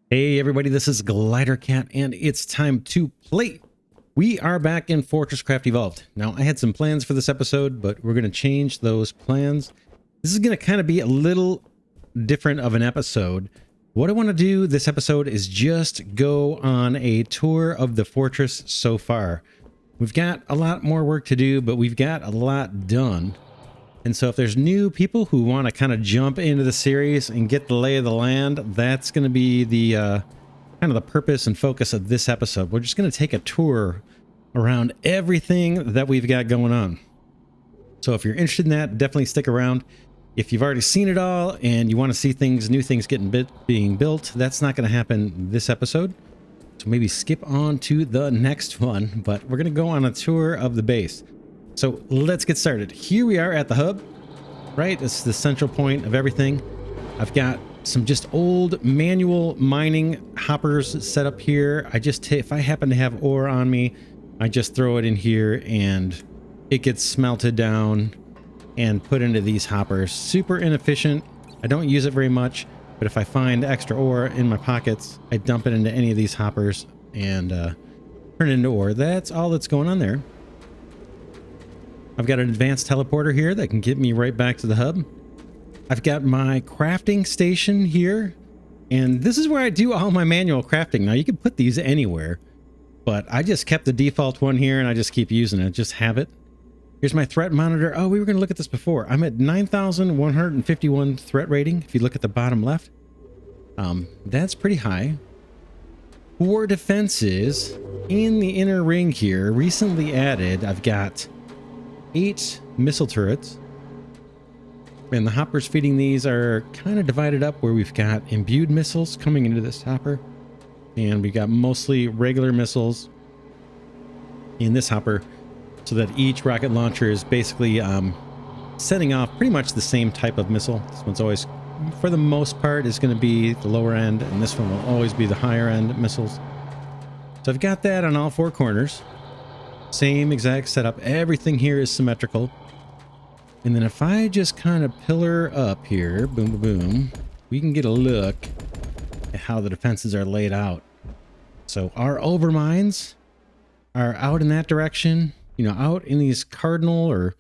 Hey everybody, this is Glidercat and it's time to play. We are back in FortressCraft Evolved. Now I had some plans for this episode, but we're going to change those plans. This is going to kind of be a little different of an episode. What I want to do this episode is just go on a tour of the fortress so far. We've got a lot more work to do, but we've got a lot done. And so if there's new people who want to kind of jump into the series and get the lay of the land, that's going to be the kind of the purpose and focus of this episode. We're just going to take a tour around everything that we've got going on. So if you're interested in that, definitely stick around. If you've already seen it all and you want to see things, new things being built, that's not going to happen this episode. So maybe skip on to the next one, but we're going to go on a tour of the base. So let's get started. Here we are at the hub, right? This is the central point of everything. I've got some just old manual mining hoppers set up here. If I happen to have ore on me, I just throw it in here and it gets smelted down and put into these hoppers. Super inefficient. I don't use it very much, but if I find extra ore in my pockets, I dump it into any of these hoppers and turn it into ore. That's all that's going on there. I've got an advanced teleporter here that can get me right back to the hub. I've got my crafting station here, and this is where I do all my manual crafting. Now you can put these anywhere, but I just kept the default one here and I just keep using it. Just have it. Here's my threat monitor. Oh, we were going to look at this before. I'm at 9,151 threat rating. If you look at the bottom left, that's pretty high. 4 defenses in the inner ring here. Recently added, I've got 8 missile turrets, and the hoppers feeding these are kind of divided up where we've got imbued missiles coming into this hopper, and we got mostly regular missiles in this hopper, so that each rocket launcher is basically setting off pretty much the same type of missile. This one's always, for the most part, is going to be the lower end, and this one will always be the higher end missiles. So I've got that on all 4 corners. Same exact setup. Everything here is symmetrical. And then if I just kind of pillar up here, boom, boom, boom, we can get a look at how the defenses are laid out. So our overmines are out in that direction, you know, out in these cardinal or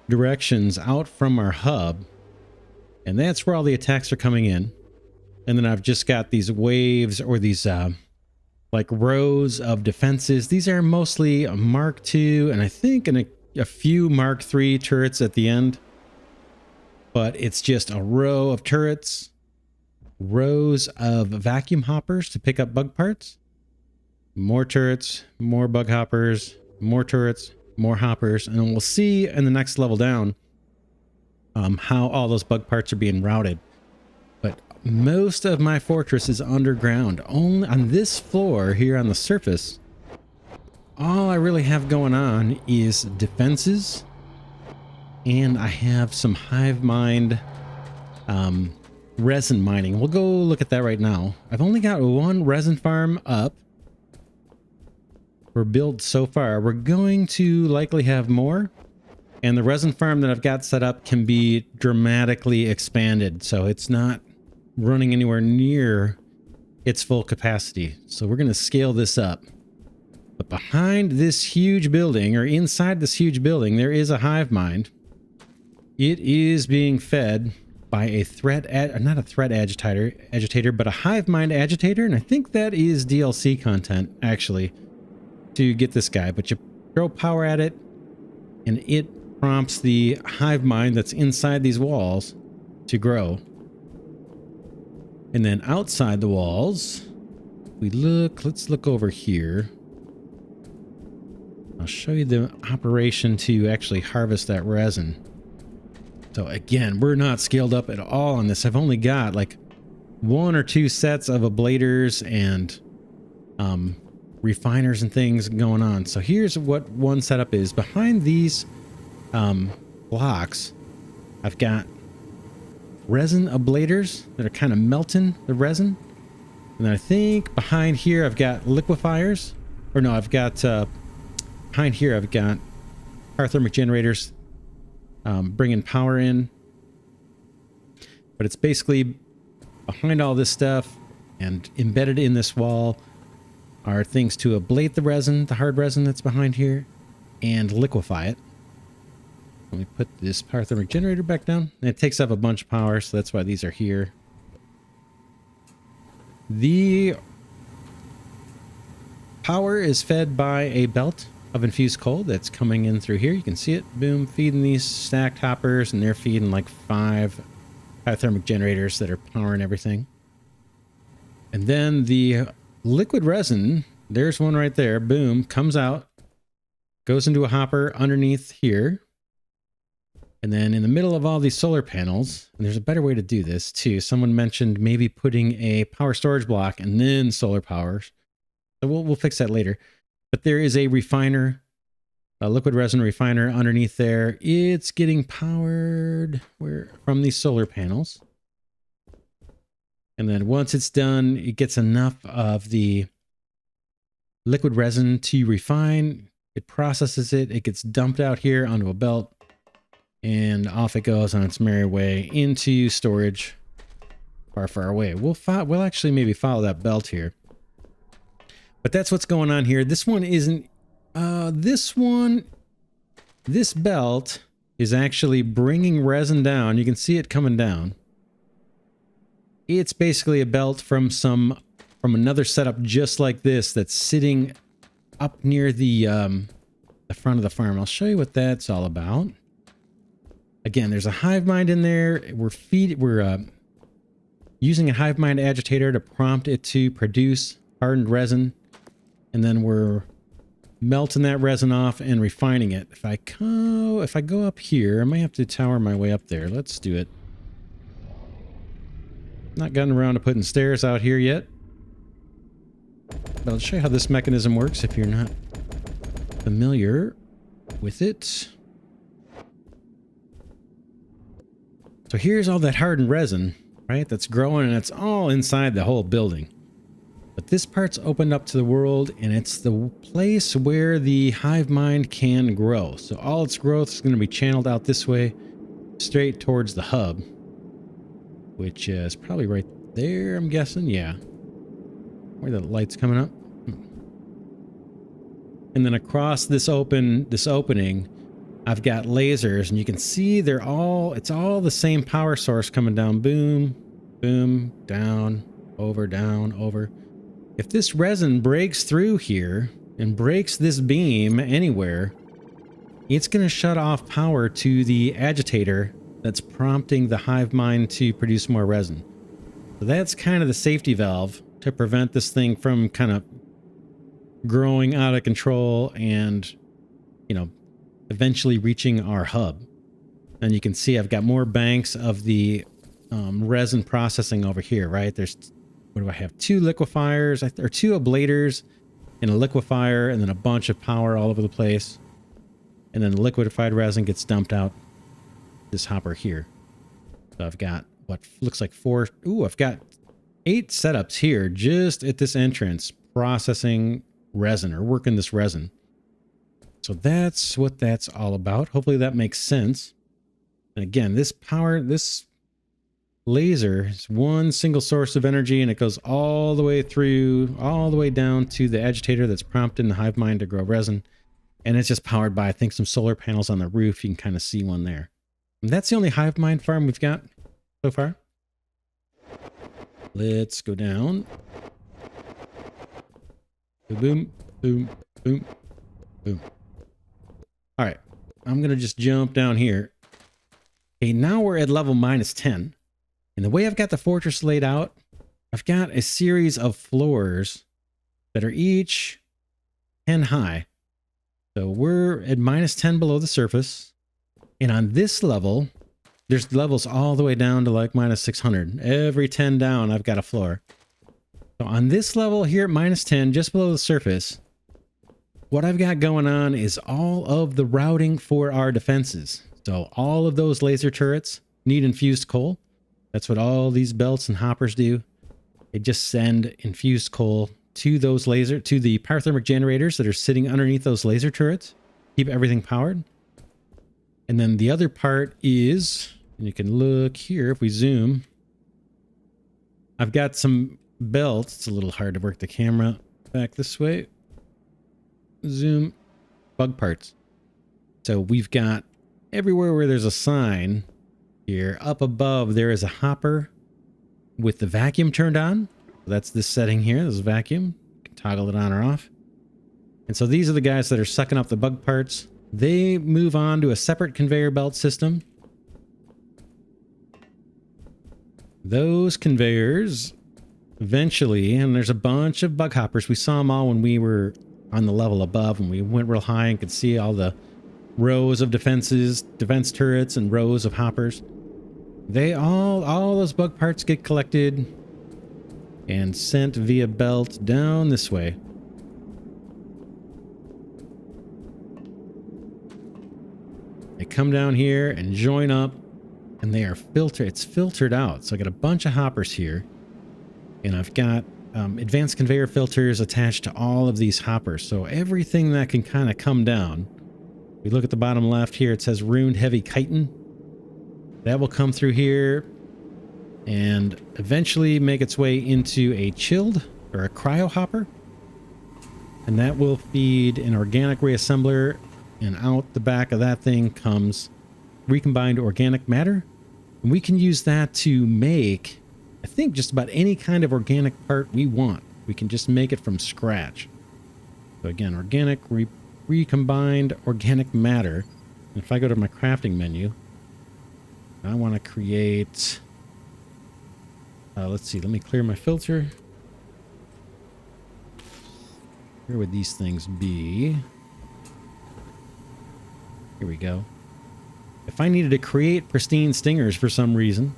directions out from our hub. And that's where all the attacks are coming in. And then I've just got these waves or these like rows of defenses. These are mostly a Mark II and I think a few Mark III turrets at the end. But it's just a row of turrets, rows of vacuum hoppers to pick up bug parts, more turrets, more bug hoppers, more turrets, more hoppers. And then we'll see in the next level down how all those bug parts are being routed. But most of my fortress is underground. Only on this floor here on the surface, all I really have going on is defenses, and I have some hive mind resin mining. We'll go look at that right now. I've only got 1 resin farm up for build so far. We're going to likely have more, and the resin farm that I've got set up can be dramatically expanded, so it's not running anywhere near its full capacity. So we're going to scale this up. But behind this huge building, or inside this huge building, there is a hive mind. It is being fed by a not a threat agitator, but a hive mind agitator. And I think that is DLC content, actually, to get this guy. But you throw power at it, and it prompts the hive mind that's inside these walls to grow. And then outside the walls, let's look over here. I'll show you the operation to actually harvest that resin. So again, we're not scaled up at all on this. I've only got like 1 or 2 sets of ablators and refiners and things going on. So here's what one setup is. Behind these blocks, I've got resin ablators that are kind of melting the resin. And then I think behind here I've got liquefiers. Or no, I've got behind here I've got power thermic generators bringing power in. But it's basically behind all this stuff And embedded in this wall are things to ablate the resin, the hard resin that's behind here, and liquefy it. Let me put this power thermic generator back down. And it takes up a bunch of power, so that's why these are here. The power is fed by a belt of infused coal that's coming in through here. You can see it, boom, feeding these stacked hoppers, and they're feeding like 5 thermic generators that are powering everything. And then the liquid resin, there's one right there, boom, comes out, goes into a hopper underneath here. And then in the middle of all these solar panels, and there's a better way to do this too. Someone mentioned maybe putting a power storage block and then solar powers. So we'll fix that later. But there is a refiner, a liquid resin refiner underneath there. It's getting powered from these solar panels. And then once it's done, it gets enough of the liquid resin to refine. It processes it. It gets dumped out here onto a belt. And off it goes on its merry way into storage far, far away. We'll actually maybe follow that belt here. But that's what's going on here. This one isn't... This belt is actually bringing resin down. You can see it coming down. It's basically a belt from another setup just like this that's sitting up near the front of the farm. I'll show you what that's all about. Again, there's a hive mind in there. We're using a hive mind agitator to prompt it to produce hardened resin, and then we're melting that resin off and refining it. If I go up here, I might have to tower my way up there. Let's do it. Not gotten around to putting stairs out here yet. But I'll show you how this mechanism works if you're not familiar with it. So here's all that hardened resin, right? That's growing, and it's all inside the whole building. But this part's opened up to the world, and it's the place where the hive mind can grow. So all its growth is going to be channeled out this way, straight towards the hub, which is probably right there, I'm guessing. Yeah. Where the light's coming up. And then across this opening, I've got lasers, and you can see it's all the same power source coming down. Boom, boom, down, over. If this resin breaks through here and breaks this beam anywhere, it's going to shut off power to the agitator that's prompting the hive mind to produce more resin. So that's kind of the safety valve to prevent this thing from kind of growing out of control and, eventually reaching our hub. And you can see I've got more banks of the resin processing over here, right? What do I have? 2 liquefiers, or 2 ablaters and a liquefier, and then a bunch of power all over the place. And then the liquefied resin gets dumped out this hopper here. So I've got what looks like 4. Ooh, I've got 8 setups here just at this entrance processing resin or working this resin. So that's what that's all about. Hopefully that makes sense. And again, this laser is one single source of energy, and it goes all the way down to the agitator that's prompting the hive mind to grow resin. And it's just powered by, I think, some solar panels on the roof. You can kind of see one there. And that's the only hive mind farm we've got so far. Let's go down. Boom, boom, boom, boom. All right, I'm going to just jump down here. Okay, now we're at level -10. And the way I've got the fortress laid out, I've got a series of floors that are each 10 high. So we're at -10 below the surface. And on this level, there's levels all the way down to like -600. Every 10 down, I've got a floor. So on this level here at -10, just below the surface, what I've got going on is all of the routing for our defenses. So all of those laser turrets need infused coal. That's what all these belts and hoppers do. They just send infused coal to the power thermic generators that are sitting underneath those laser turrets, keep everything powered. And then the other part is, and you can look here if we zoom, I've got some belt. It's a little hard to work the camera back this way. Zoom. Bug parts. So we've got everywhere where there's a sign here. Up above there is a hopper with the vacuum turned on. That's this setting here. This is vacuum. You can toggle it on or off. And so these are the guys that are sucking up the bug parts. They move on to a separate conveyor belt system. Those conveyors eventually, and there's a bunch of bug hoppers. We saw them all when we were on the level above, and we went real high and could see all the rows of defense turrets and rows of hoppers. They all those bug parts get collected and sent via belt down this way. They come down here and join up, and they are filtered. It's filtered out. So I got a bunch of hoppers here, and I've got advanced conveyor filters attached to all of these hoppers. So everything that can kind of come down. We look at the bottom left here, it says ruined heavy chitin. That will come through here and eventually make its way into a chilled or a cryo hopper. And that will feed an organic reassembler, and out the back of that thing comes recombined organic matter. And we can use that to make, I think, just about any kind of organic part we want. We can just make it from scratch. So again, organic recombined organic matter. And if I go to my crafting menu, I want to create, let's see, let me clear my filter. Where would these things be? Here we go. If I needed to create pristine stingers for some reason,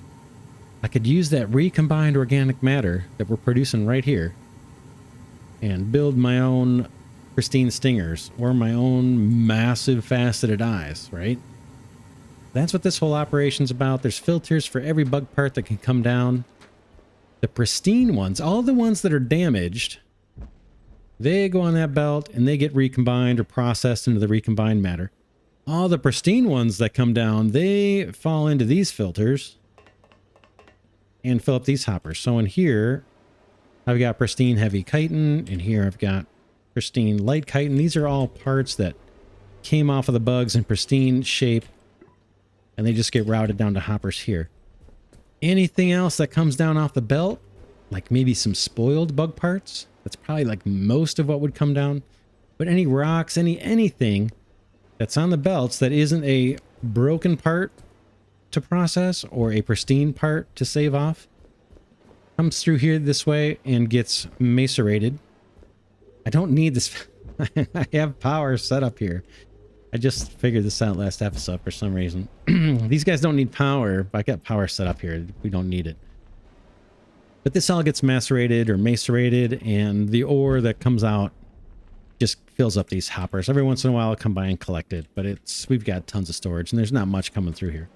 I could use that recombined organic matter that we're producing right here and build my own pristine stingers or my own massive faceted eyes, right? That's what this whole operation's about. There's filters for every bug part that can come down. The pristine ones, all the ones that are damaged, they go on that belt and they get recombined or processed into the recombined matter. All the pristine ones that come down, they fall into these filters and fill up these hoppers. So in here, I've got pristine heavy chitin, and here I've got pristine light chitin. These are all parts that came off of the bugs in pristine shape, and they just get routed down to hoppers here. Anything else that comes down off the belt, like maybe some spoiled bug parts, that's probably like most of what would come down. But any rocks, anything that's on the belts that isn't a broken part to process or a pristine part to save off comes through here this way and gets macerated. I don't need this. I have power set up here. I just figured this out last episode for some reason. These guys don't need power, but I got power set up here. We don't need it. But this all gets macerated or macerated, and the ore that comes out just fills up these hoppers. Every once in a while I'll come by and collect it, but we've got tons of storage and there's not much coming through here.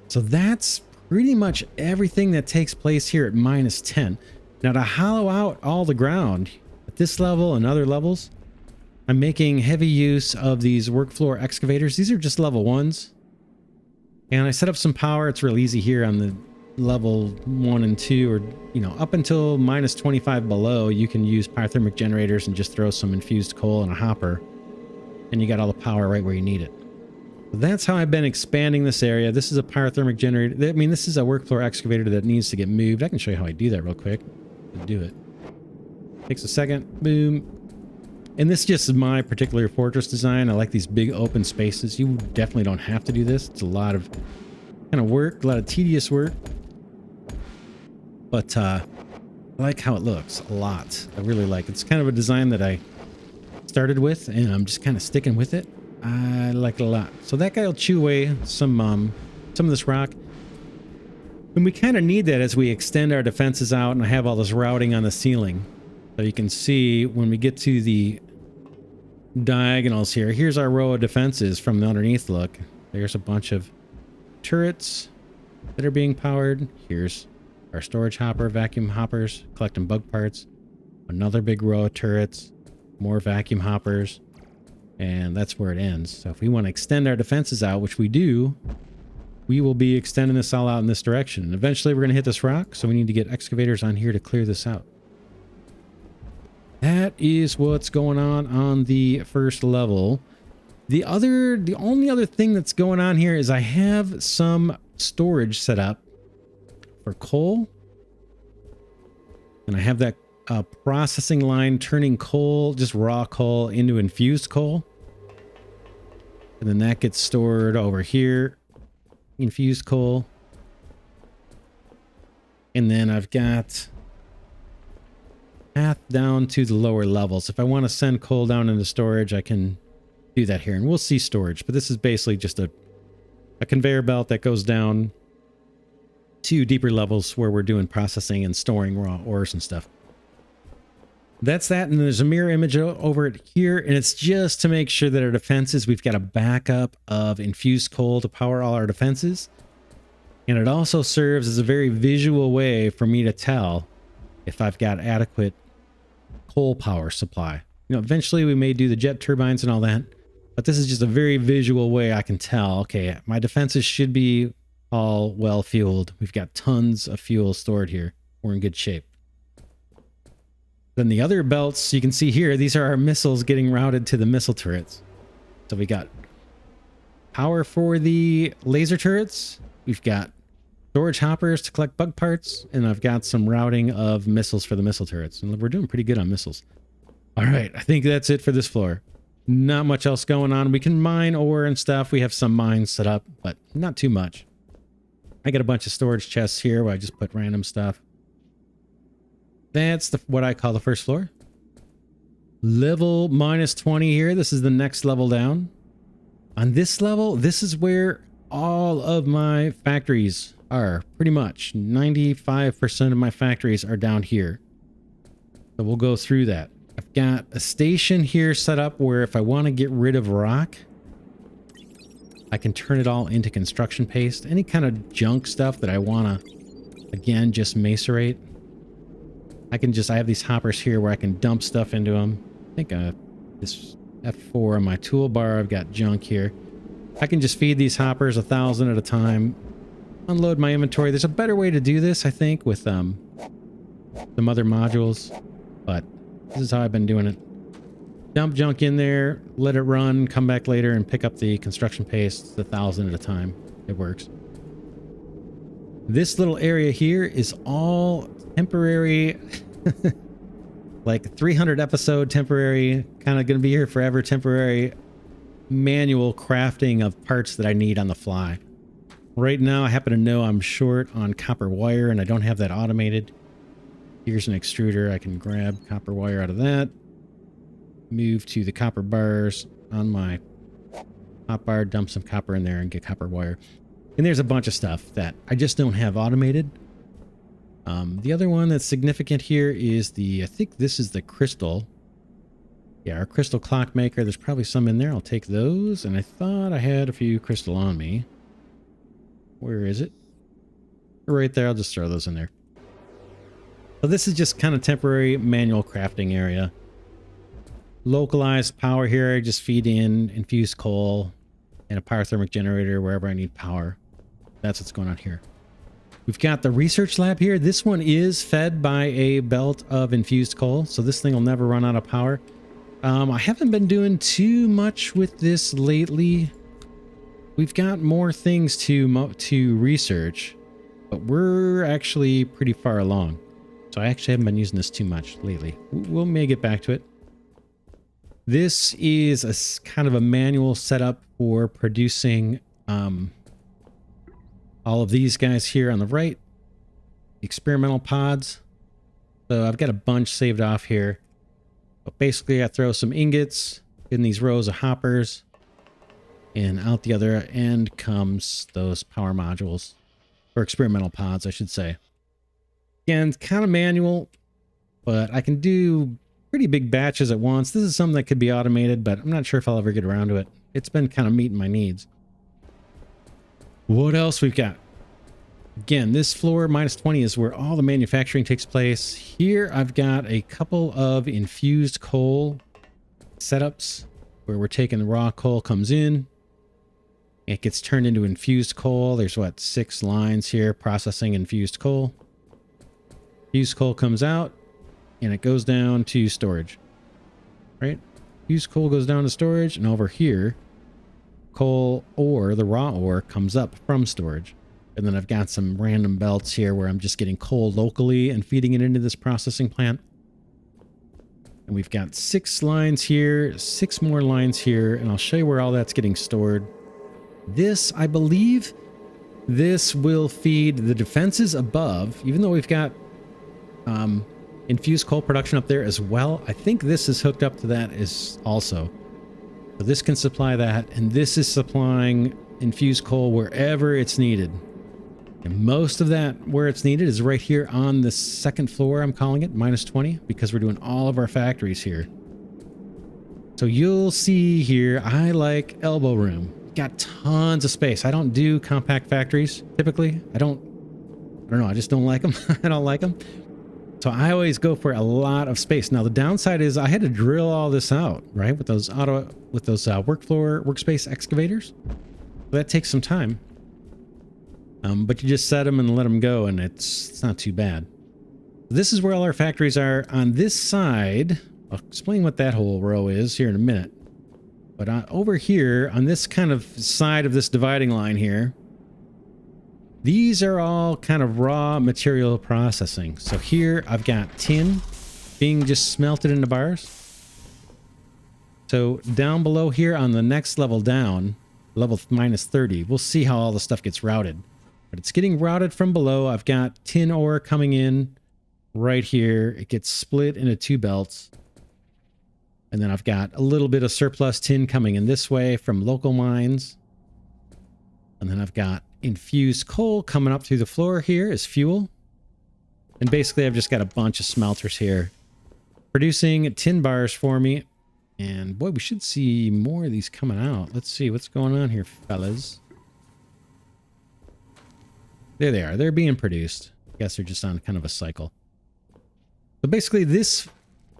So that's pretty much everything that takes place here at -10. Now to hollow out all the ground at this level and other levels, I'm making heavy use of these work floor excavators. These are just level 1s. And I set up some power. It's real easy here on the level 1 and 2, or up until -25 below, you can use pyrothermic generators and just throw some infused coal in a hopper and you got all the power right where you need it. That's how I've been expanding this area. This is a pyrothermic generator. I mean, this is a work floor excavator that needs to get moved. I can show you how I do that real quick. Do it. Takes a second. Boom. And this just is my particular fortress design. I like these big open spaces. You definitely don't have to do this. It's a lot of kind of work, a lot of tedious work. But I like how it looks a lot. I really like it. It's kind of a design that I started with, and I'm just kind of sticking with it. I like it a lot. So that guy will chew away some of this rock. And we kind of need that as we extend our defenses out, and I have all this routing on the ceiling. So you can see when we get to the diagonals here, here's our row of defenses from the underneath look. There's a bunch of turrets that are being powered. Here's our storage hopper, vacuum hoppers, collecting bug parts. Another big row of turrets, more vacuum hoppers, and that's where it ends. So if we want to extend our defenses out, which we do, we will be extending this all out in this direction. And eventually we're going to hit this rock, so we need to get excavators on here to clear this out. That is what's going on the first level. The only other thing that's going on here is I have some storage set up for coal. And I have that processing line turning coal, just raw coal, into infused coal. And then that gets stored over here. Infused coal. And then I've got path down to the lower levels. If I want to send coal down into storage, I can do that here. And we'll see storage. But this is basically just a conveyor belt that goes down to deeper levels where we're doing processing and storing raw ores and stuff. That's that. And there's a mirror image over it here. And it's just to make sure that our defenses, we've got a backup of infused coal to power all our defenses. And it also serves as a very visual way for me to tell if I've got adequate coal power supply. You know, eventually we may do the jet turbines and all that, but this is just a very visual way I can tell, okay, my defenses should be all well fueled. We've got tons of fuel stored here. We're in good shape. Then the other belts you can see here, these are our missiles getting routed to the missile turrets. So we got power for the laser turrets. We've got storage hoppers to collect bug parts. And I've got some routing of missiles for the missile turrets. And we're doing pretty good on missiles. All right, I think that's it for this floor. Not much else going on. We can mine ore and stuff. We have some mines set up, but not too much. I got a bunch of storage chests here where I just put random stuff. That's what I call the first floor. Level -20 here. This is the next level down. On this level, this is where all of my factories are. Pretty much 95% of my factories are down here. So we'll go through that. I've got a station here set up where if I want to get rid of rock, I can turn it all into construction paste. Any kind of junk stuff that I want to, again, just macerate. I have these hoppers here where I can dump stuff into them. I think this F4 on my toolbar, I've got junk here. I can just feed these hoppers 1,000 at a time. Unload my inventory. There's a better way to do this, I think, with some other modules. But this is how I've been doing it. Dump junk in there, let it run, come back later and pick up the construction paste 1,000 at a time. It works. This little area here is all temporary, like 300 episode temporary, kind of going to be here forever, temporary manual crafting of parts that I need on the fly. Right now, I happen to know I'm short on copper wire and I don't have that automated. Here's an extruder. I can grab copper wire out of that. Move to the copper bars on my hot bar, dump some copper in there and get copper wire. And there's a bunch of stuff that I just don't have automated. The other one that's significant here is I think this is the crystal. Yeah, our crystal clock maker. There's probably some in there. I'll take those. And I thought I had a few crystal on me. Where is it? Right there. I'll just throw those in there. So this is just kind of temporary manual crafting area. Localized power here. I just feed in infused coal and a pyrothermic generator wherever I need power. That's what's going on here. We've got the research lab here. This one is fed by a belt of infused coal, so this thing will never run out of power. I haven't been doing too much with this lately. We've got more things to research, but we're actually pretty far along. So I actually haven't been using this too much lately. We may get back to it. This is a kind of a manual setup for producing all of these guys here on the right. Experimental pods. So I've got a bunch saved off here. But basically I throw some ingots in these rows of hoppers. And out the other end comes those power modules. Or experimental pods, I should say. Again, it's kind of manual, but I can do pretty big batches at once. This is something that could be automated, but I'm not sure if I'll ever get around to it. It's been kind of meeting my needs. What else we've got? Again, this floor -20 is where all the manufacturing takes place. Here I've got a couple of infused coal setups where we're taking the raw coal comes in. It gets turned into infused coal. There's what, 6 lines here processing infused coal. Infused coal comes out and it goes down to storage. Right? Infused coal goes down to storage, and over here, coal ore, the raw ore, comes up from storage. And then I've got some random belts here where I'm just getting coal locally and feeding it into this processing plant. And we've got 6 lines here, 6 more lines here, and I'll show you where all that's getting stored. This, I believe, this will feed the defenses above, even though we've got infused coal production up there as well. I think this is hooked up to that as also. So this can supply that, and this is supplying infused coal wherever it's needed. And most of that where it's needed is right here on the 2nd floor, I'm calling it, -20, because we're doing all of our factories here. So you'll see here, I like elbow room. Got tons of space. I don't do compact factories typically. I don't know. I just don't like them. I don't like them. So I always go for a lot of space. Now the downside is I had to drill all this out, right? With those workspace excavators. That takes some time. But you just set them and let them go, and it's not too bad. This is where all our factories are. On this side, I'll explain what that whole row is here in a minute. But over here, on this kind of side of this dividing line here, these are all kind of raw material processing. So here I've got tin being just smelted into bars. So down below here on the next level down, level -30, we'll see how all the stuff gets routed. But it's getting routed from below. I've got tin ore coming in right here. It gets split into 2 belts. And then I've got a little bit of surplus tin coming in this way from local mines. And then I've got infused coal coming up through the floor here as fuel. And basically I've just got a bunch of smelters here producing tin bars for me. And boy, we should see more of these coming out. Let's see what's going on here, fellas. There they are. They're being produced. I guess they're just on kind of a cycle. So basically this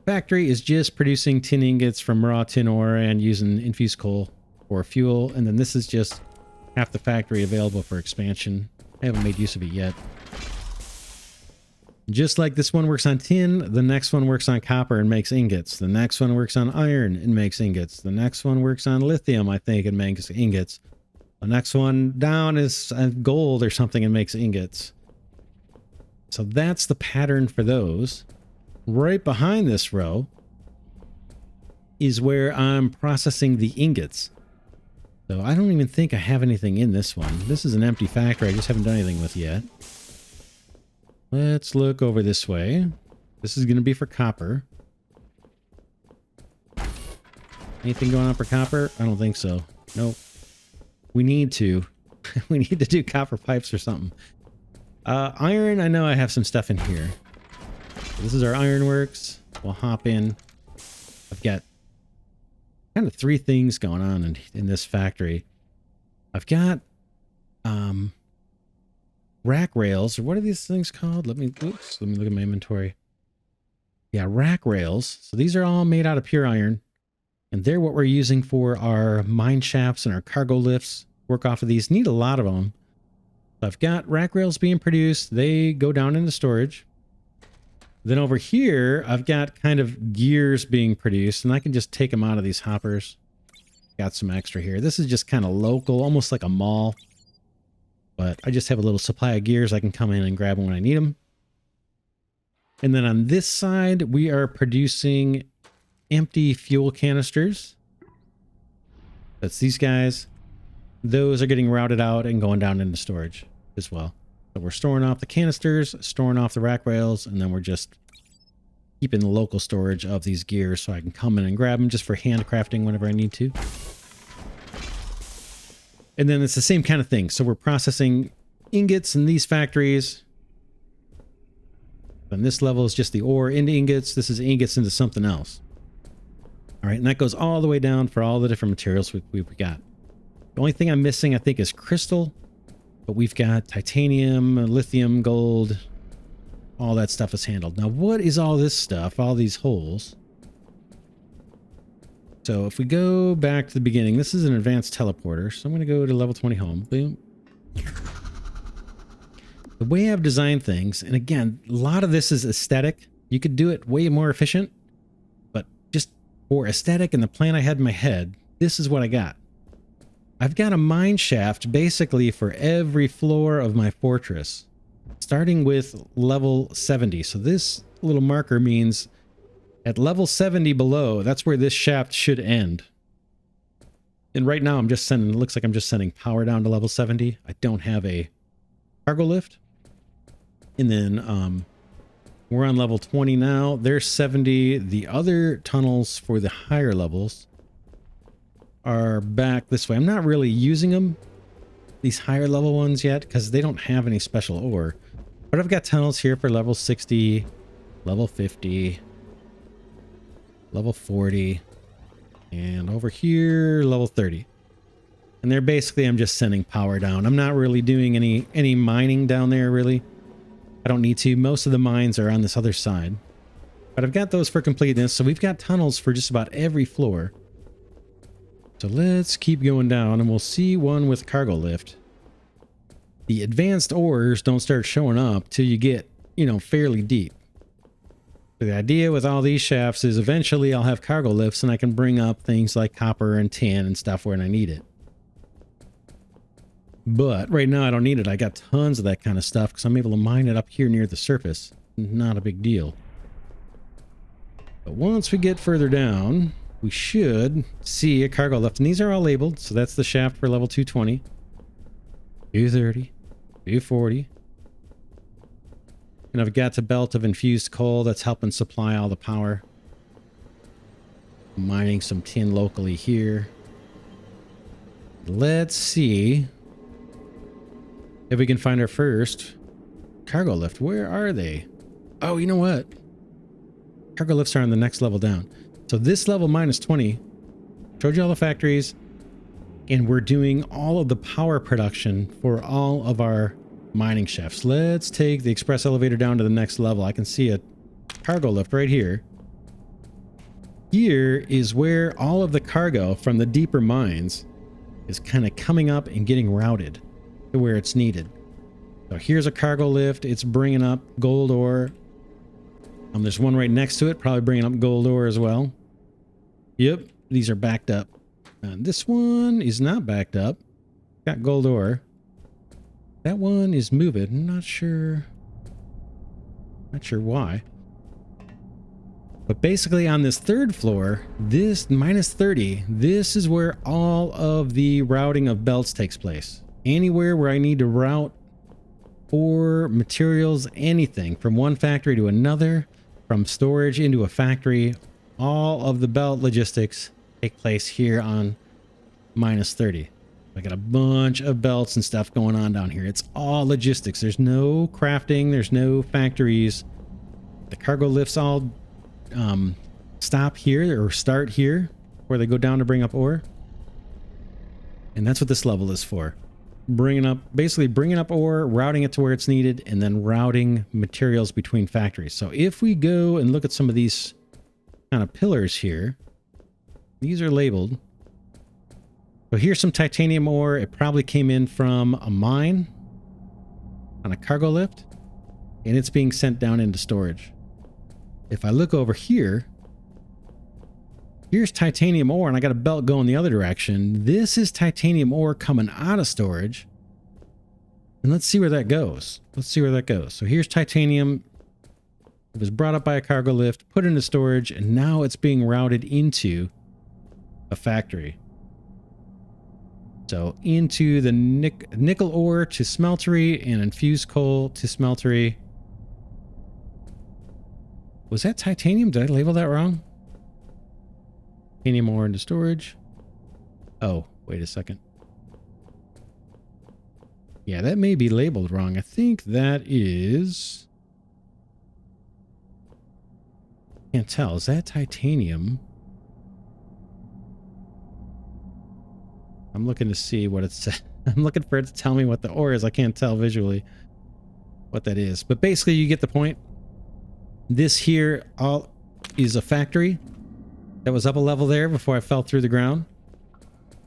factory is just producing tin ingots from raw tin ore and using infused coal for fuel. And then this is just half the factory available for expansion. I haven't made use of it yet. Just like this one works on tin, the next one works on copper and makes ingots. The next one works on iron and makes ingots. The next one works on lithium, I think, and makes ingots. The next one down is gold or something and makes ingots. So that's the pattern for those. Right behind this row is where I'm processing the ingots. So I don't even think I have anything in this one. This is an empty factory I just haven't done anything with yet. Let's look over this way. This is going to be for copper. Anything going on for copper? I don't think so. Nope. We need to. We need to do copper pipes or something. Iron, I know I have some stuff in here. This is our ironworks. We'll hop in. I've got kind of 3 things going on in this factory. I've got rack rails, or what are these things called? Let me look at my inventory. Yeah, rack rails. So these are all made out of pure iron, and they're what we're using for our mine shafts and our cargo lifts. Work off of these. Need a lot of them. So I've got rack rails being produced. They go down into storage. Then over here, I've got kind of gears being produced, and I can just take them out of these hoppers. Got some extra here. This is just kind of local, almost like a mall. But I just have a little supply of gears. I can come in and grab them when I need them. And then on this side, we are producing empty fuel canisters. That's these guys. Those are getting routed out and going down into storage as well. So we're storing off the canisters, storing off the rack rails, and then we're just keeping the local storage of these gears so I can come in and grab them just for handcrafting whenever I need to. And then it's the same kind of thing. So we're processing ingots in these factories. And this level is just the ore into ingots. This is ingots into something else. All right, and that goes all the way down for all the different materials we've got. The only thing I'm missing, I think, is crystal. But we've got titanium, lithium, gold. All that stuff is handled. Now, what is all this stuff? All these holes. So if we go back to the beginning, this is an advanced teleporter. So I'm going to go to level 20 home. Boom. The way I've designed things, and again, a lot of this is aesthetic. You could do it way more efficient, but just for aesthetic and the plan I had in my head, this is what I got. I've got a mine shaft basically for every floor of my fortress, starting with level 70. So this little marker means at level 70 below, that's where this shaft should end. And right now I'm just sending, it looks like I'm just sending power down to level 70. I don't have a cargo lift. And then we're on level 20 now. There's 70. The other tunnels for the higher levels are back this way. I'm not really using them, these higher level ones yet, because they don't have any special ore. But I've got tunnels here for level 60, level 50, level 40, and over here, level 30. And they're basically, I'm just sending power down. I'm not really doing any mining down there, really. I don't need to. Most of the mines are on this other side. But I've got those for completeness, so we've got tunnels for just about every floor. So let's keep going down, and we'll see one with cargo lift. The advanced ores don't start showing up till you get, you know, fairly deep. The idea with all these shafts is eventually I'll have cargo lifts and I can bring up things like copper and tin and stuff when I need it. But right now I don't need it. I got tons of that kind of stuff because I'm able to mine it up here near the surface. Not a big deal. But once we get further down, we should see a cargo lift. And these are all labeled. So that's the shaft for level 220, 230, 240. And I've got a belt of infused coal that's helping supply all the power. Mining some tin locally here. Let's see if we can find our first cargo lift. Where are they? Oh, you know what? Cargo lifts are on the next level down. So this level minus 20 showed you all the factories, and we're doing all of the power production for all of our mining shafts. Let's take the express elevator down to the next level. I can see a cargo lift right here. Here is where all of the cargo from the deeper mines is kind of coming up and getting routed to where it's needed. So here's a cargo lift. It's bringing up gold ore. There's one right next to it, probably bringing up gold ore as well. Yep, these are backed up. This one is not backed up. Got gold ore. That one is moving. I'm not sure why. But basically on this third floor, this minus 30, this is where all of the routing of belts takes place. Anywhere where I need to route ore, materials, anything from one factory to another, from storage into a factory, all of the belt logistics take place here on minus 30. I got a bunch of belts and stuff going on down here. It's all logistics. There's no crafting. There's no factories. The cargo lifts all stop here or start here where they go down to bring up ore. And that's what this level is for. Basically bringing up ore, routing it to where it's needed, and then routing materials between factories. So if we go and look at some of these kind of pillars here, these are labeled. So here's some titanium ore. It probably came in from a mine on a cargo lift, and it's being sent down into storage. If I look over here, here's titanium ore, and I got a belt going the other direction. This is titanium ore coming out of storage. And let's see where that goes. So here's titanium. It was brought up by a cargo lift, put into storage, and now it's being routed into a factory. So into the nickel ore to smeltery and infused coal to smeltery. Was that titanium? Did I label that wrong? Titanium ore into storage. Oh, wait a second. Yeah, that may be labeled wrong. I think that is... Can't tell. Is that titanium? I'm looking to see what it says. I'm looking for it to tell me what the ore is. I can't tell visually what that is. But basically, you get the point. This here all is a factory. that was up a level there before I fell through the ground.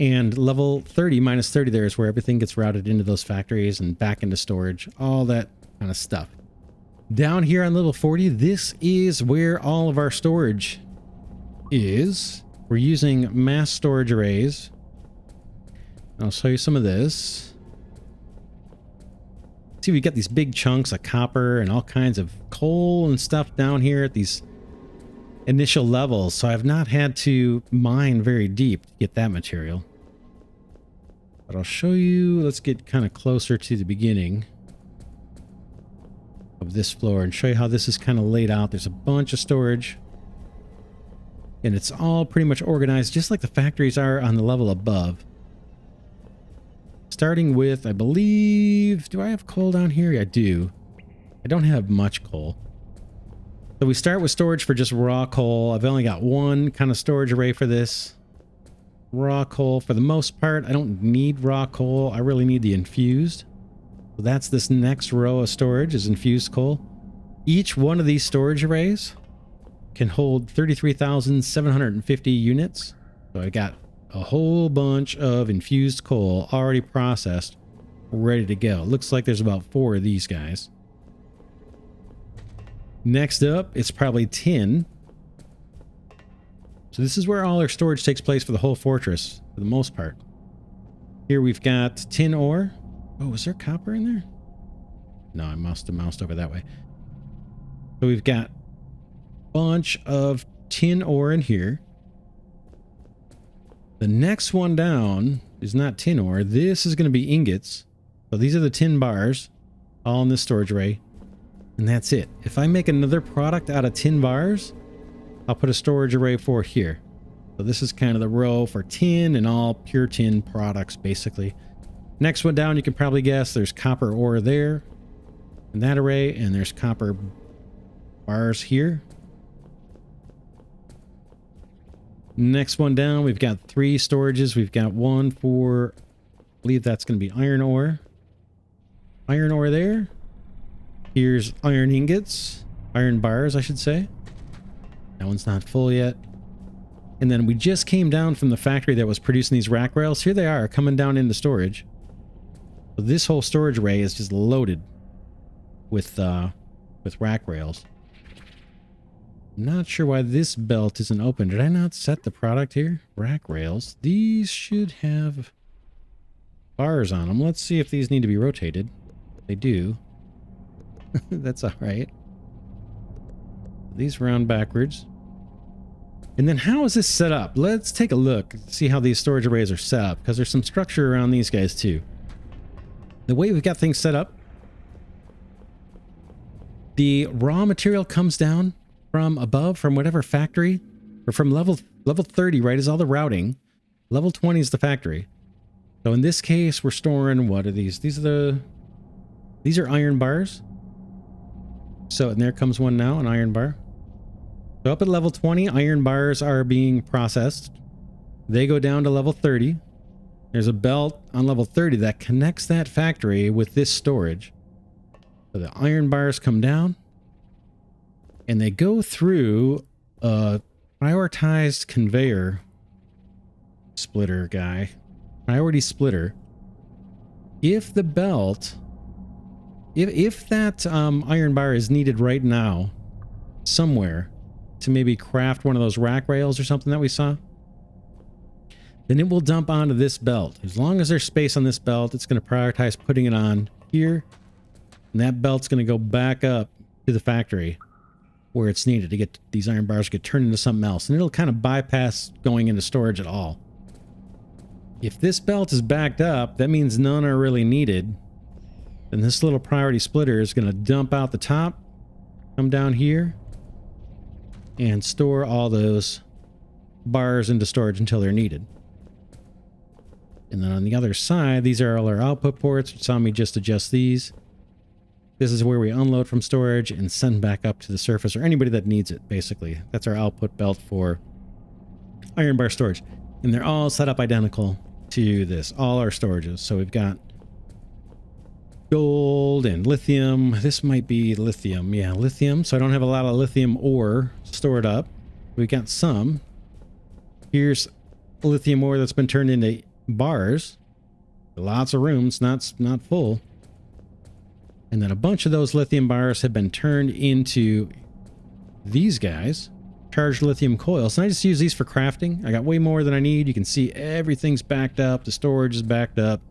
And level 30, minus 30 there is where everything gets routed into those factories and back into storage. All that kind of stuff. Down here on level 40, this is where all of our storage is. We're using mass storage arrays. I'll show you some of this. See, we got these big chunks of copper and all kinds of coal and stuff down here at these initial levels. So I've not had to mine very deep to get that material. But I'll show you, let's get kind of closer to the beginning of this floor and show you how this is kind of laid out. There's a bunch of storage. And it's all pretty much organized just like the factories are on the level above. Starting with, I believe, do I have coal down here? I do. I don't have much coal. So we start with storage for just raw coal. I've only got one kind of storage array for this. Raw coal, for the most part, I don't need raw coal. I really need the infused. So that's this next row of storage is infused coal. Each one of these storage arrays can hold 33,750 units. So I got a whole bunch of infused coal already processed, ready to go. Looks like there's about 4 of these guys. Next up, it's probably tin. So this is where all our storage takes place for the whole fortress, for the most part. Here we've got tin ore. Oh, was there copper in there? No, I must have moused over that way. So we've got a bunch of tin ore in here. The next one down is not tin ore. This is going to be ingots. So these are the tin bars, all in this storage array. And that's it. If I make another product out of tin bars, I'll put a storage array for here. So this is kind of the row for tin and all pure tin products, basically. Next one down, you can probably guess there's copper ore there in that array, and there's copper bars here. Next one down, we've got 3 storages. We've got one for, I believe that's going to be iron ore. Iron ore there. Here's iron ingots, iron bars, I should say. That one's not full yet. And then we just came down from the factory that was producing these rack rails. Here they are coming down into storage. So this whole storage array is just loaded with rack rails. I'm not sure why this belt isn't open. Did I not set the product here? Rack rails. These should have bars on them. Let's see if these need to be rotated. They do. That's all right. These round backwards. And then how is this set up? Let's take a look, see how these storage arrays are set up, because there's some structure around these guys too. The way we've got things set up, the raw material comes down from above, from whatever factory, or from level 30, right, is all the routing. Level 20 is the factory. So in this case, we're storing, what are these? These are iron bars. So, and there comes one now, an iron bar. So up at level 20, iron bars are being processed. They go down to level 30. There's a belt on level 30 that connects that factory with this storage. So the iron bars come down and they go through a prioritized conveyor splitter guy, priority splitter. If the belt, if that iron bar is needed right now somewhere to maybe craft one of those rack rails or something that we saw, then it will dump onto this belt. As long as there's space on this belt, it's going to prioritize putting it on here, and that belt's going to go back up to the factory where it's needed to get these iron bars to get turned into something else, and it'll kind of bypass going into storage at all. If this belt is backed up, that means none are really needed. Then this little priority splitter is going to dump out the top, come down here, and store all those bars into storage until they're needed. And then on the other side, these are all our output ports. You saw me just adjust these. This is where we unload from storage and send back up to the surface, or anybody that needs it, basically. That's our output belt for iron bar storage. And they're all set up identical to this, all our storages. So we've got gold and lithium. This might be lithium. Yeah, lithium. So I don't have a lot of lithium ore stored up. We got some. Here's lithium ore that's been turned into bars. Lots of room. It's not full. And then a bunch of those lithium bars have been turned into these guys, charged lithium coils. And I just use these for crafting. I got way more than I need. You can see everything's backed up. The storage is backed up.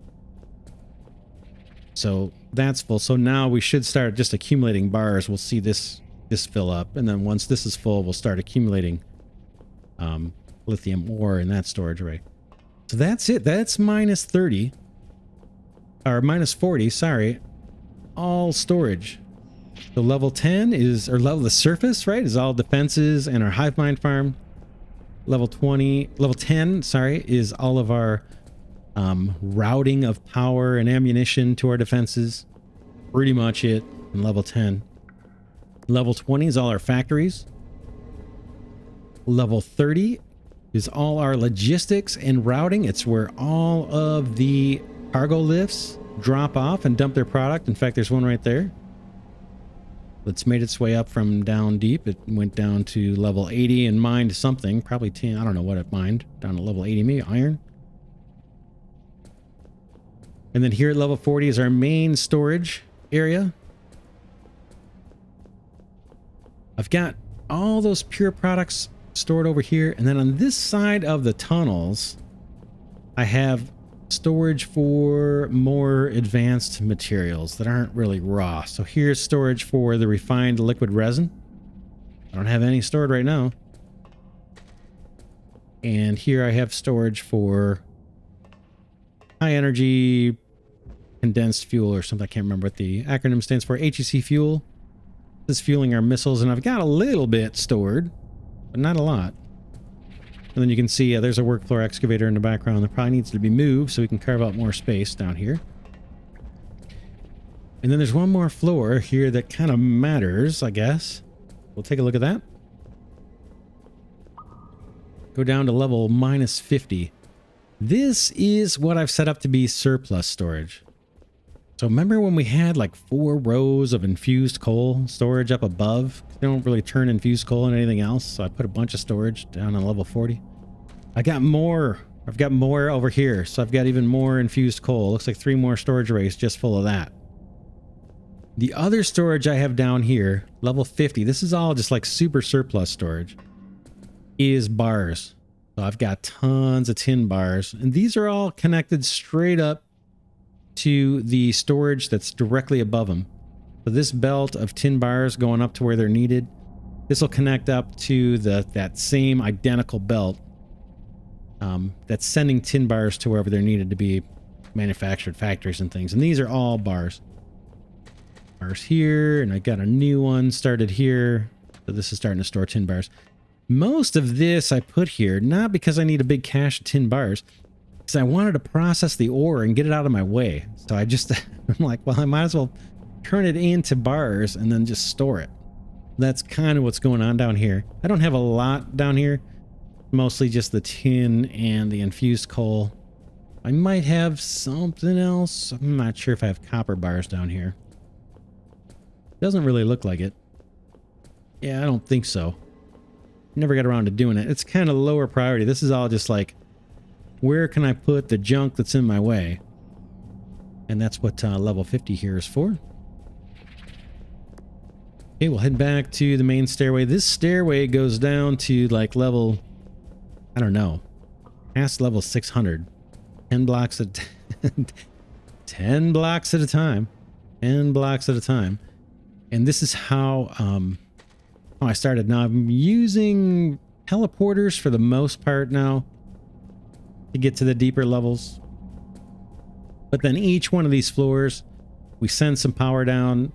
So that's full. So now we should start just accumulating bars. We'll see this fill up. And then once this is full, we'll start accumulating lithium ore in that storage array. So that's it. That's minus 30. Or minus 40, sorry. All storage. So level 10 is, or level the surface, right, is all defenses and our hive mind farm. Level 10, sorry, is all of our routing of power and ammunition to our defenses. Pretty much it in level 10. Level 20 is all our factories. Level 30 is all our logistics and routing. It's where all of the cargo lifts drop off and dump their product. In fact, there's one right there. It's made its way up from down deep. It went down to level 80 and mined something. Probably 10. I don't know what it mined. Down to level 80, maybe iron. And then here at level 40 is our main storage area. I've got all those pure products stored over here. And then on this side of the tunnels, I have storage for more advanced materials that aren't really raw. So here's storage for the refined liquid resin. I don't have any stored right now. And here I have storage for high energy condensed fuel or something. I can't remember what the acronym stands for. HEC fuel. This is fueling our missiles, and I've got a little bit stored, but not a lot. And then you can see there's a workfloor excavator in the background that probably needs to be moved so we can carve out more space down here. And then there's one more floor here that kind of matters, I guess. We'll take a look at that. Go down to level minus 50. This is what I've set up to be surplus storage. So remember when we had like 4 rows of infused coal storage up above? They don't really turn infused coal into anything else, so I put a bunch of storage down on level 40. I got more. I've got more over here, so I've got even more infused coal. Looks like 3 more storage arrays just full of that. The other storage I have down here, level 50, this is all just like super surplus storage, is bars. So I've got tons of tin bars, and these are all connected straight up to the storage that's directly above them. So this belt of tin bars going up to where they're needed, this will connect up to that same identical belt that's sending tin bars to wherever they're needed to be manufactured, factories and things. And these are all bars. Bars here, and I got a new one started here. So this is starting to store tin bars. Most of this I put here, not because I need a big cache of tin bars, because I wanted to process the ore and get it out of my way. So I just, I'm like, well, I might as well turn it into bars and then just store it. That's kind of what's going on down here. I don't have a lot down here. Mostly just the tin and the infused coal. I might have something else. I'm not sure if I have copper bars down here. Doesn't really look like it. Yeah, I don't think so. Never got around to doing it. It's kind of lower priority. This is all just like, where can I put the junk that's in my way? And that's what level 50 here is for. Okay, we'll head back to the main stairway. This stairway goes down to like level, I don't know, past level 600. 10 blocks at 10 blocks at a time. 10 blocks at a time. And this is how I started. Now I'm using teleporters for the most part now to get to the deeper levels. But then each one of these floors, we send some power down.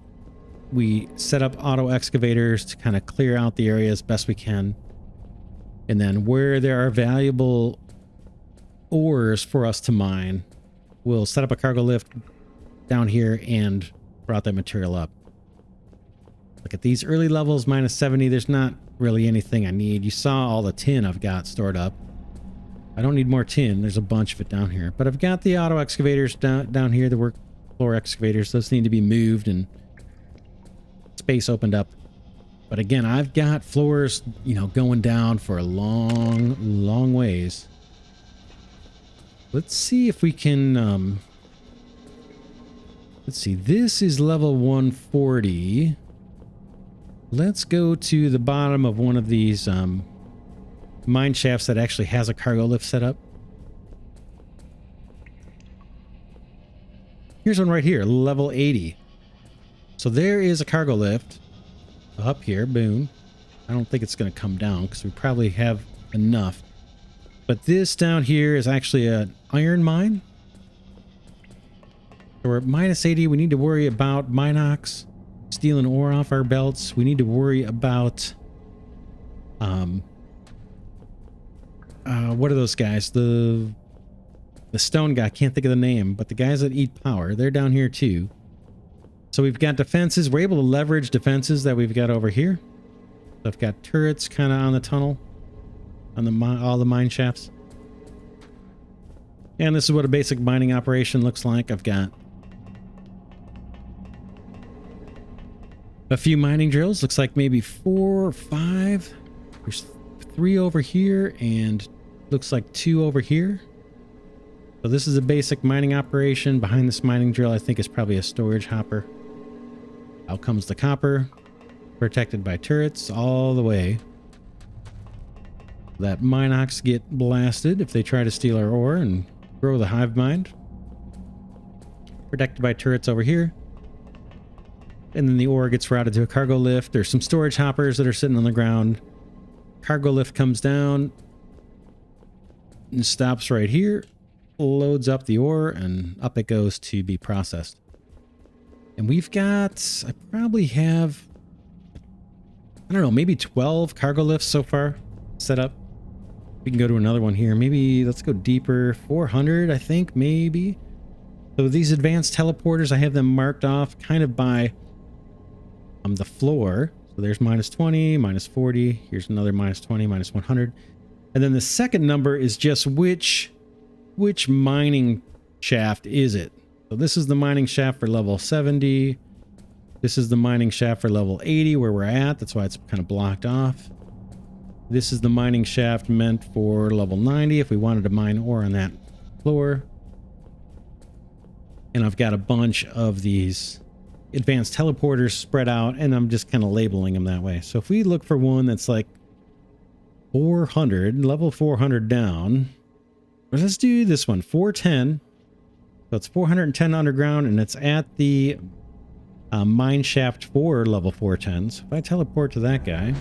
We set up auto excavators to kind of clear out the area as best we can. And then where there are valuable ores for us to mine, we'll set up a cargo lift down here and route that material up. Look at these early levels, minus 70. There's not really anything I need. You saw all the tin I've got stored up. I don't need more tin. There's a bunch of it down here. But I've got the auto excavators down here, the work floor excavators. Those need to be moved and space opened up. But again, I've got floors, you know, going down for a long, long ways. Let's see if we can, let's see, this is level 140. Let's go to the bottom of one of these mine shafts that actually has a cargo lift set up. Here's one right here, level 80. So there is a cargo lift up here, boom. I don't think it's going to come down because we probably have enough. But this down here is actually an iron mine. So we're at minus 80. We need to worry about Minox stealing ore off our belts. We need to worry about what are those guys? The stone guy, can't think of the name, but the guys that eat power, they're down here too. So we've got defenses. We're able to leverage defenses that we've got over here. So I've got turrets kind of on the tunnel, on the all the mine shafts. And this is what a basic mining operation looks like. I've got a few mining drills. Looks like maybe 4 or 5. There's 3 over here and looks like 2 over here. So this is a basic mining operation. Behind this mining drill, I think is probably a storage hopper. Out comes the copper, protected by turrets all the way. That Minox get blasted if they try to steal our ore and grow the hive mind. Protected by turrets over here. And then the ore gets routed to a cargo lift. There's some storage hoppers that are sitting on the ground. Cargo lift comes down and stops right here. Loads up the ore and up it goes to be processed. And we've got, I probably have, I don't know, maybe 12 cargo lifts so far set up. We can go to another one here. Maybe let's go deeper. 400, I think, maybe. So these advanced teleporters, I have them marked off kind of by the floor. So there's minus 20, minus 40. Here's another minus 20, minus 100. And then the second number is just which mining shaft is it? So this is the mining shaft for level 70. This is the mining shaft for level 80 where we're at. That's why it's kind of blocked off. This is the mining shaft meant for level 90 if we wanted to mine ore on that floor. And I've got a bunch of these advanced teleporters spread out, and I'm just kind of labeling them that way. So if we look for one that's like 400, level 400 down, let's do this one, 410. So it's 410 underground, and it's at the mine shaft for level 410. So if I teleport to that guy,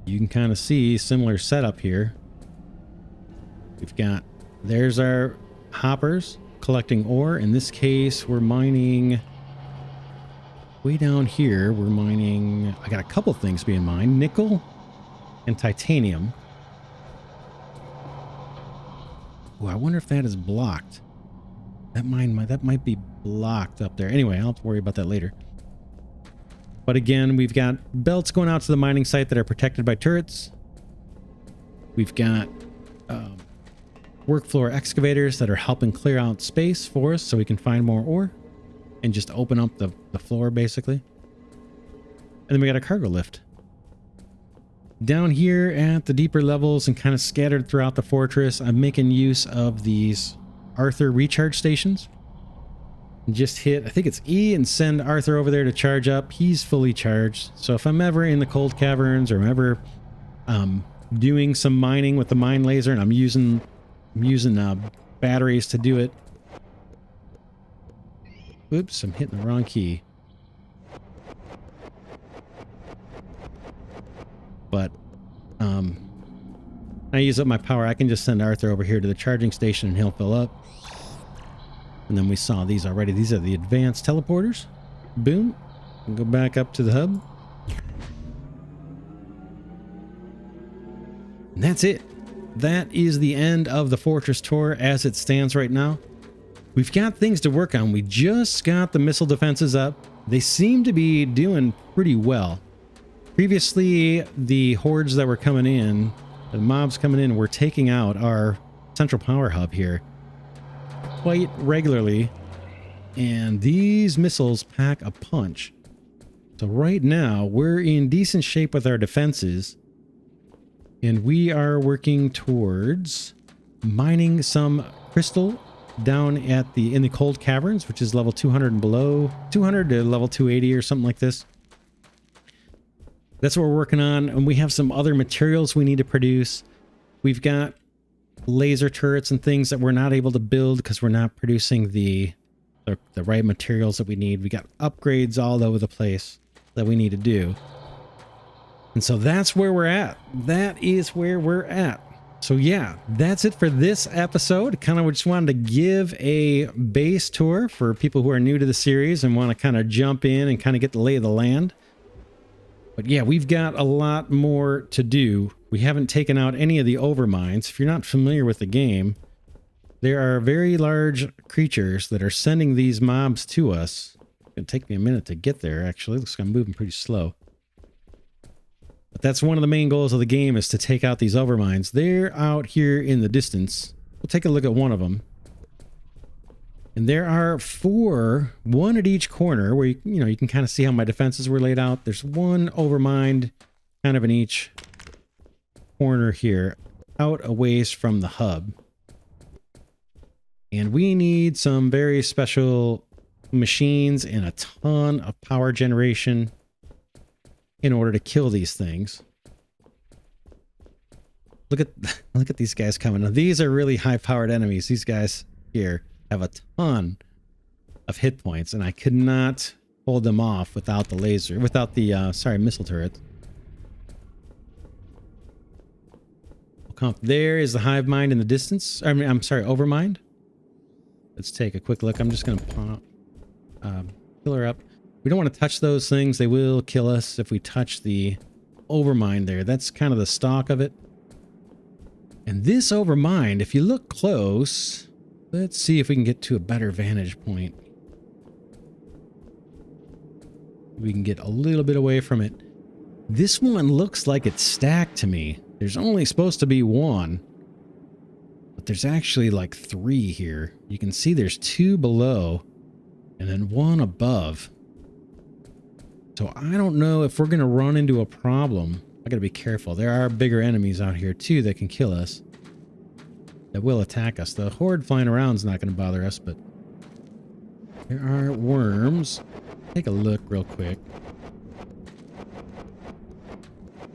you can kind of see similar setup here. We've got, there's our hoppers collecting ore. In this case, we're mining way down here. We're mining, I got a couple things being mined, nickel and titanium. Oh, I wonder if that is blocked. That might be blocked up there. Anyway, I'll have to worry about that later. But again, we've got belts going out to the mining site that are protected by turrets. We've got work floor excavators that are helping clear out space for us so we can find more ore and just open up the floor, basically. And then we got a cargo lift. Down here at the deeper levels and kind of scattered throughout the fortress, I'm making use of these Arthur recharge stations. Just hit, I think it's E, and send Arthur over there to charge up. He's fully charged. So if I'm ever in the cold caverns, or I'm ever doing some mining with the mine laser and I'm using batteries to do it. Oops, I'm hitting the wrong key. But I use up my power. I can just send Arthur over here to the charging station and he'll fill up. And then we saw these already. These are the advanced teleporters. Boom. And go back up to the hub. And that's it. That is the end of the fortress tour as it stands right now. We've got things to work on. We just got the missile defenses up. They seem to be doing pretty well. Previously, the hordes that were coming in, the mobs coming in, were taking out our central power hub here quite regularly. And these missiles pack a punch. So right now, we're in decent shape with our defenses. And we are working towards mining some crystal down at in the cold caverns, which is level 200 and below. 200 to level 280 or something like this. That's what we're working on. And we have some other materials we need to produce. We've got laser turrets and things that we're not able to build because we're not producing the right materials that we need. We got upgrades all over the place that we need to do. And so that's where we're at. That is where we're at. So yeah, that's it for this episode. Kind of just wanted to give a base tour for people who are new to the series and want to kind of jump in and kind of get the lay of the land. But yeah, we've got a lot more to do. We haven't taken out any of the overmines. If you're not familiar with the game, there are very large creatures that are sending these mobs to us. It's going to take me a minute to get there, actually. Looks like I'm moving pretty slow. But that's one of the main goals of the game, is to take out these overmines. They're out here in the distance. We'll take a look at one of them. And there are 4, one at each corner, where you can kind of see how my defenses were laid out. There's one overmined kind of in each corner here, out a ways from the hub. And we need some very special machines and a ton of power generation in order to kill these things. Look at these guys coming. Now, these are really high-powered enemies. These guys here have a ton of hit points, and I could not hold them off without the laser, without the missile turret. There is the hive mind in the distance. I'm sorry, overmind. Let's take a quick look. I'm just gonna pop fill her up. We don't want to touch those things. They will kill us if we touch the overmind there. That's kind of the stock of it. And this overmind, if you look close, let's see if we can get to a better vantage point. We can get a little bit away from it. This one looks like it's stacked to me. There's only supposed to be 1, but there's actually like 3 here. You can see there's 2 below and then 1 above. So I don't know if we're going to run into a problem. I got to be careful. There are bigger enemies out here too that can kill us, that will attack us. The horde flying around is not going to bother us, but there are worms. Take a look real quick.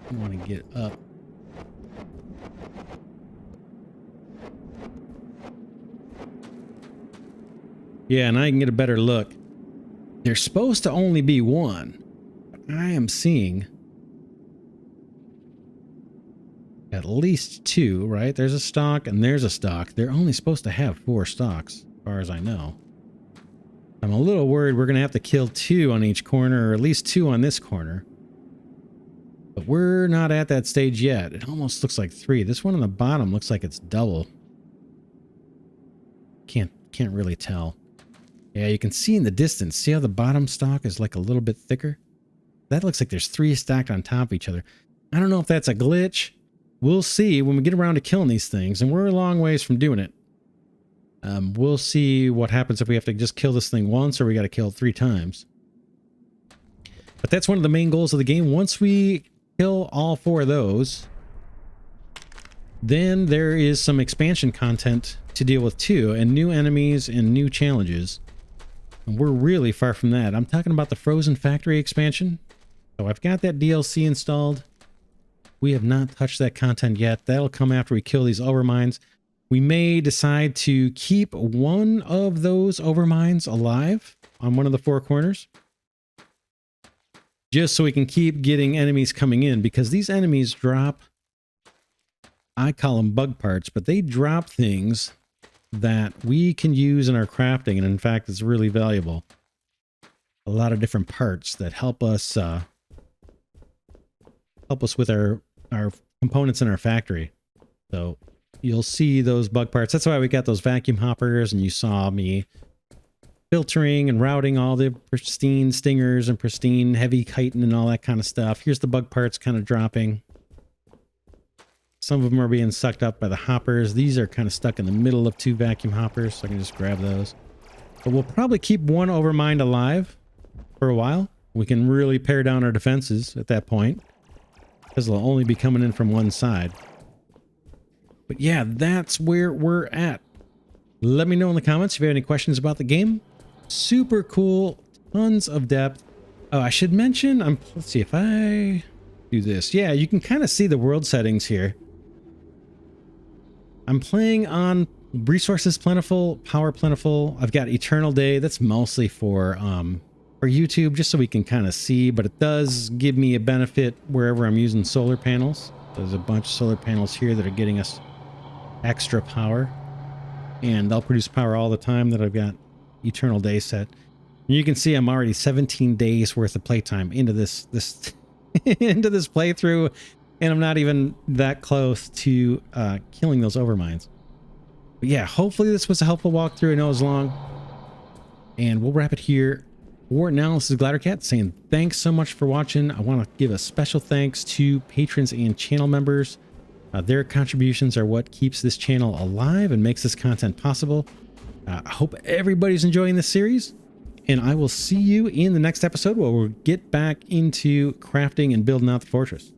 I want to get up. Yeah, and I can get a better look. There's supposed to only be 1. I am seeing at least 2, right? There's a stock and there's a stock. They're only supposed to have 4 stocks, as far as I know. I'm a little worried we're going to have to kill 2 on each corner, or at least 2 on this corner. But we're not at that stage yet. It almost looks like 3. This one on the bottom looks like it's double. Can't really tell. Yeah, you can see in the distance. See how the bottom stock is like a little bit thicker? That looks like there's 3 stacked on top of each other. I don't know if that's a glitch. We'll see when we get around to killing these things, and we're a long ways from doing it. We'll see what happens if we have to just kill this thing once, or we got to kill it 3 times. But that's one of the main goals of the game. Once we kill all 4 of those, then there is some expansion content to deal with too, and new enemies and new challenges. And we're really far from that. I'm talking about the Frozen Factory expansion. So I've got that DLC installed. We have not touched that content yet. That'll come after we kill these overmines. We may decide to keep one of those overmines alive on one of the 4 corners, just so we can keep getting enemies coming in, because these enemies drop, I call them bug parts, but they drop things that we can use in our crafting, and in fact it's really valuable. A lot of different parts that help us with our components in our factory. So you'll see those bug parts. That's why we got those vacuum hoppers, and you saw me filtering and routing all the pristine stingers and pristine heavy chitin and all that kind of stuff. Here's the bug parts kind of dropping. Some of them are being sucked up by the hoppers. These are kind of stuck in the middle of 2 vacuum hoppers, so I can just grab those. But we'll probably keep one overmind alive for a while. We can really pare down our defenses at that point, because they'll only be coming in from one side. But yeah, that's where we're at. Let me know in the comments if you have any questions about the game. Super cool, tons of depth. Oh, I should mention, let's see if I do this. Yeah, you can kind of see the world settings here. I'm playing on resources plentiful, power plentiful. I've got eternal day. That's mostly for YouTube, just so we can kind of see, but it does give me a benefit wherever I'm using solar panels. There's a bunch of solar panels here that are getting us extra power, and they'll produce power all the time that I've got eternal day set. And you can see I'm already 17 days worth of playtime into this into this playthrough, and I'm not even that close to killing those overmines. But yeah, hopefully this was a helpful walkthrough. I know it was long, and we'll wrap it here. For now, this is Glidercat saying thanks so much for watching. I want to give a special thanks to patrons and channel members. Their contributions are what keeps this channel alive and makes this content possible. I hope everybody's enjoying this series, and I will see you in the next episode where we'll get back into crafting and building out the fortress.